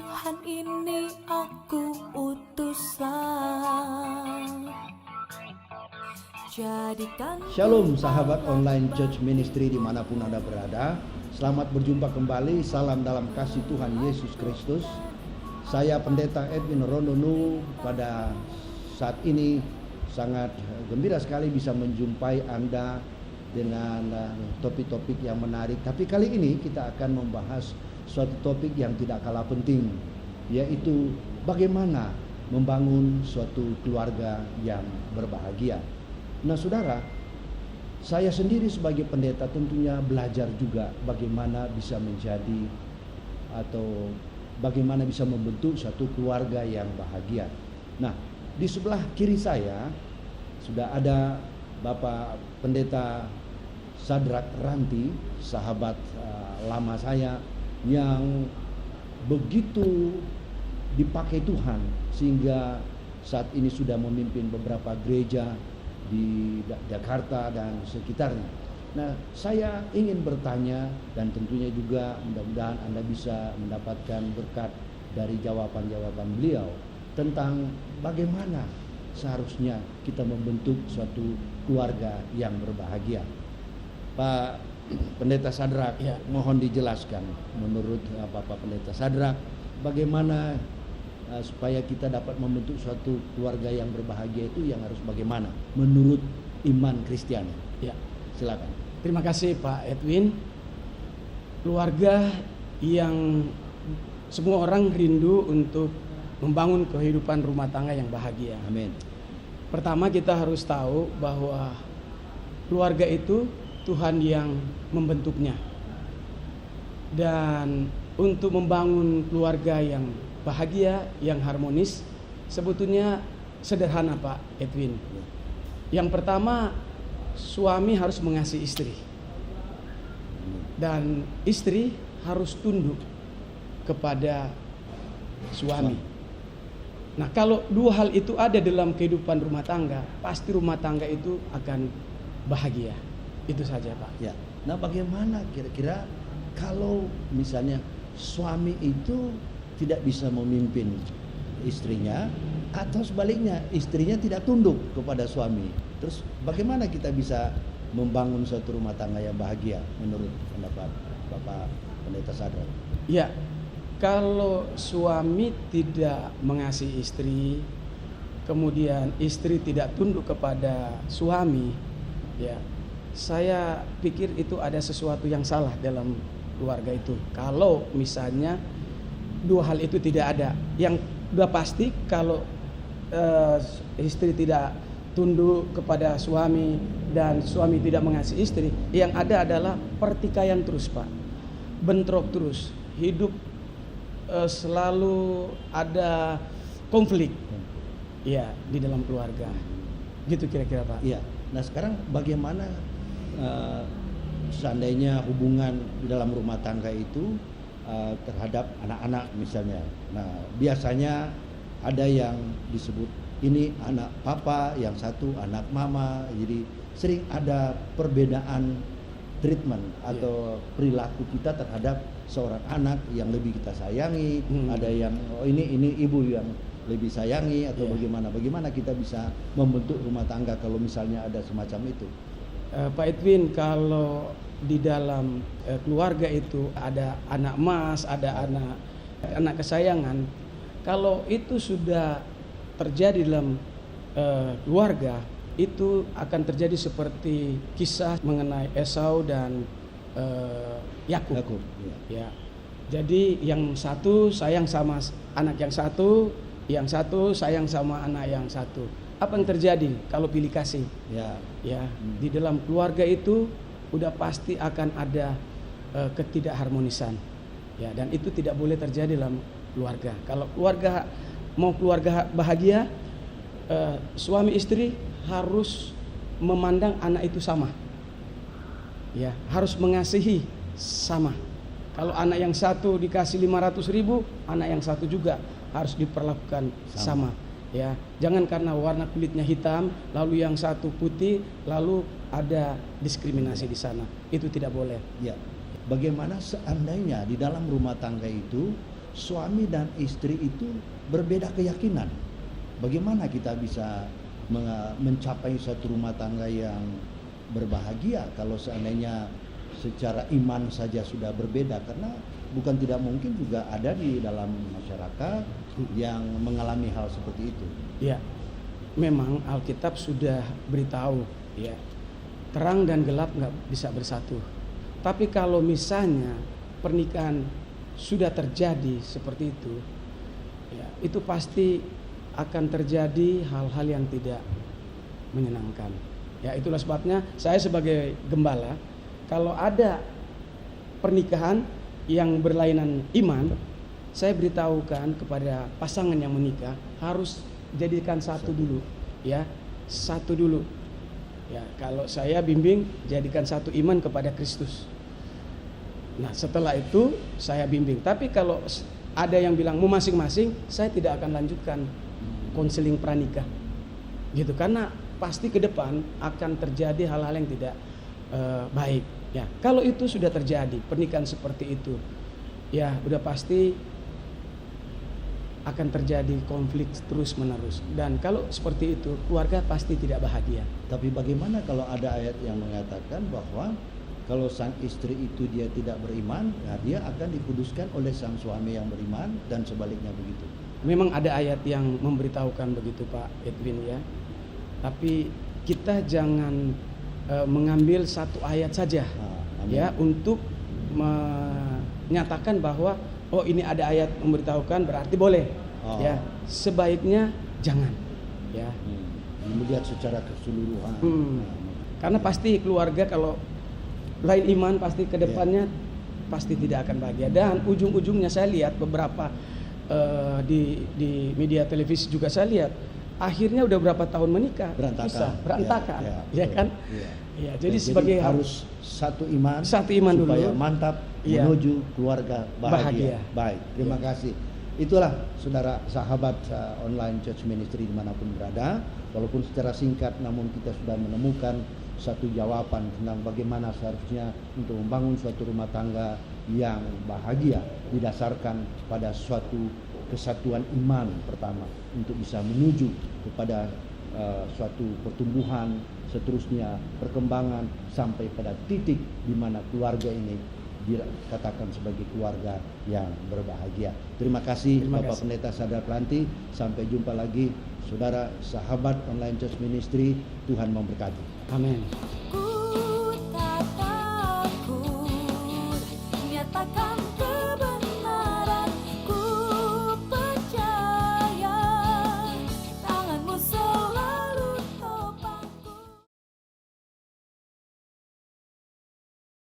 Tuhan ini aku utusan. Jadikan Shalom sahabat online church ministry dimanapun Anda berada. Selamat berjumpa kembali. Salam dalam kasih Tuhan Yesus Kristus. Saya Pendeta Edwin Rondonu. Pada saat ini sangat gembira sekali bisa menjumpai Anda dengan topik-topik yang menarik. Tapi kali ini kita akan membahas suatu topik yang tidak kalah penting, yaitu bagaimana membangun suatu keluarga yang berbahagia. Nah saudara, saya sendiri sebagai pendeta tentunya belajar juga bagaimana bisa menjadi atau bagaimana bisa membentuk suatu keluarga yang bahagia. Nah, di sebelah kiri saya sudah ada Bapak Pendeta Sadrak Ranti, sahabat lama saya yang begitu dipakai Tuhan sehingga saat ini sudah memimpin beberapa gereja di Jakarta dan sekitarnya. Nah, saya ingin bertanya dan tentunya juga mudah-mudahan Anda bisa mendapatkan berkat dari jawaban-jawaban beliau tentang bagaimana seharusnya kita membentuk suatu keluarga yang berbahagia. Pak Pendeta Sadrak, Ya. mohon dijelaskan menurut Bapak Pendeta Sadrak bagaimana supaya kita dapat membentuk suatu keluarga yang berbahagia itu yang harus bagaimana menurut iman Kristiani. Ya, Silakan. terima kasih Pak Edwin. Keluarga yang semua orang rindu untuk membangun kehidupan rumah tangga yang bahagia. Amin. Pertama kita harus tahu bahwa keluarga itu Tuhan yang membentuknya. Dan untuk membangun keluarga yang bahagia, yang harmonis, sebetulnya sederhana Pak Edwin. Yang pertama, suami harus mengasihi istri. Dan istri harus tunduk kepada suami. Nah, kalau dua hal itu ada dalam kehidupan rumah tangga, pasti rumah tangga itu akan bahagia. Itu saja Pak. Ya. Nah, bagaimana kira-kira kalau misalnya suami itu tidak bisa memimpin istrinya atau sebaliknya istrinya tidak tunduk kepada suami? Terus bagaimana kita bisa membangun suatu rumah tangga yang bahagia menurut pendapat Bapak Pendeta Sadrak? Ya, kalau suami tidak mengasihi istri, kemudian istri tidak tunduk kepada suami, ya, saya pikir itu ada sesuatu yang salah dalam keluarga itu. Kalau misalnya dua hal itu tidak ada, yang sudah pasti kalau istri tidak tunduk kepada suami dan suami tidak mengasihi istri, yang ada adalah pertikaian terus Pak, bentrok terus, hidup selalu ada konflik, ya, di dalam keluarga. Gitu kira-kira Pak. Iya. Nah, sekarang bagaimana seandainya hubungan di dalam rumah tangga itu terhadap anak-anak misalnya. Nah, biasanya ada yang disebut ini anak papa, yang satu anak mama. Jadi sering ada perbedaan treatment atau perilaku kita terhadap seorang anak yang lebih kita sayangi, ada yang ini ibu yang lebih sayangi atau bagaimana kita bisa membentuk rumah tangga kalau misalnya ada semacam itu. Pak Edwin, kalau di dalam keluarga itu ada anak emas, ada anak kesayangan. Kalau itu sudah terjadi dalam keluarga, itu akan terjadi seperti kisah mengenai Esau dan Yakub. Ya. Jadi yang satu sayang sama anak yang satu sayang sama anak yang satu. Apa yang terjadi kalau pilih kasih? Ya, di dalam keluarga itu udah pasti akan ada ketidakharmonisan. Ya, dan itu tidak boleh terjadi dalam keluarga. Kalau keluarga bahagia, suami istri harus memandang anak itu sama. Ya, harus mengasihi sama. Kalau anak yang satu dikasih 500.000, anak yang satu juga harus diperlakukan sama. Ya, jangan karena warna kulitnya hitam lalu yang satu putih lalu ada diskriminasi di sana. Itu tidak boleh. Ya. Bagaimana seandainya di dalam rumah tangga itu suami dan istri itu berbeda keyakinan. Bagaimana kita bisa mencapai satu rumah tangga yang berbahagia kalau seandainya secara iman saja sudah berbeda? Karena bukan tidak mungkin juga ada di dalam masyarakat yang mengalami hal seperti itu. Ya, memang Alkitab sudah beritahu, ya, terang dan gelap nggak bisa bersatu. Tapi kalau misalnya pernikahan sudah terjadi seperti itu, ya, itu pasti akan terjadi hal-hal yang tidak menyenangkan. Ya, itulah sebabnya saya sebagai gembala, kalau ada pernikahan yang berlainan iman, saya beritahukan kepada pasangan yang menikah harus jadikan satu dulu, ya, satu dulu. Ya, kalau saya bimbing jadikan satu iman kepada Kristus. Nah, setelah itu saya bimbing. Tapi kalau ada yang bilang mau masing-masing, saya tidak akan lanjutkan konseling pranikah, gitu. Karena pasti ke depan akan terjadi hal-hal yang tidak baik. Ya, kalau itu sudah terjadi pernikahan seperti itu, ya udah pasti akan terjadi konflik terus-menerus. Dan kalau seperti itu, keluarga pasti tidak bahagia. Tapi bagaimana kalau ada ayat yang mengatakan bahwa kalau sang istri itu dia tidak beriman, ya dia akan dikuduskan oleh sang suami yang beriman, dan sebaliknya begitu? Memang ada ayat yang memberitahukan begitu, Pak Edwin, ya. Tapi kita jangan mengambil satu ayat saja, ya, untuk menyatakan bahwa oh ini ada ayat memberitahukan berarti boleh. Ya, sebaiknya jangan, ya. Melihat secara keseluruhan. Karena pasti keluarga kalau lain iman pasti kedepannya pasti tidak akan bahagia. Dan ujung-ujungnya saya lihat beberapa di media televisi juga saya lihat akhirnya udah berapa tahun menikah berantakan, ya kan? Ya, jadi sebagai harus satu iman dulu supaya mantap menuju keluarga bahagia. Baik, terima kasih. Itulah saudara sahabat online church ministry dimanapun berada. Walaupun secara singkat, namun kita sudah menemukan satu jawaban tentang bagaimana seharusnya untuk membangun suatu rumah tangga yang bahagia didasarkan pada suatu kesatuan iman pertama untuk bisa menuju kepada suatu pertumbuhan, seterusnya perkembangan sampai pada titik di mana keluarga ini dikatakan sebagai keluarga yang berbahagia. Terima kasih Bapak Pendeta Sadar Planti. Sampai jumpa lagi saudara sahabat online church ministry. Tuhan memberkati. Amin.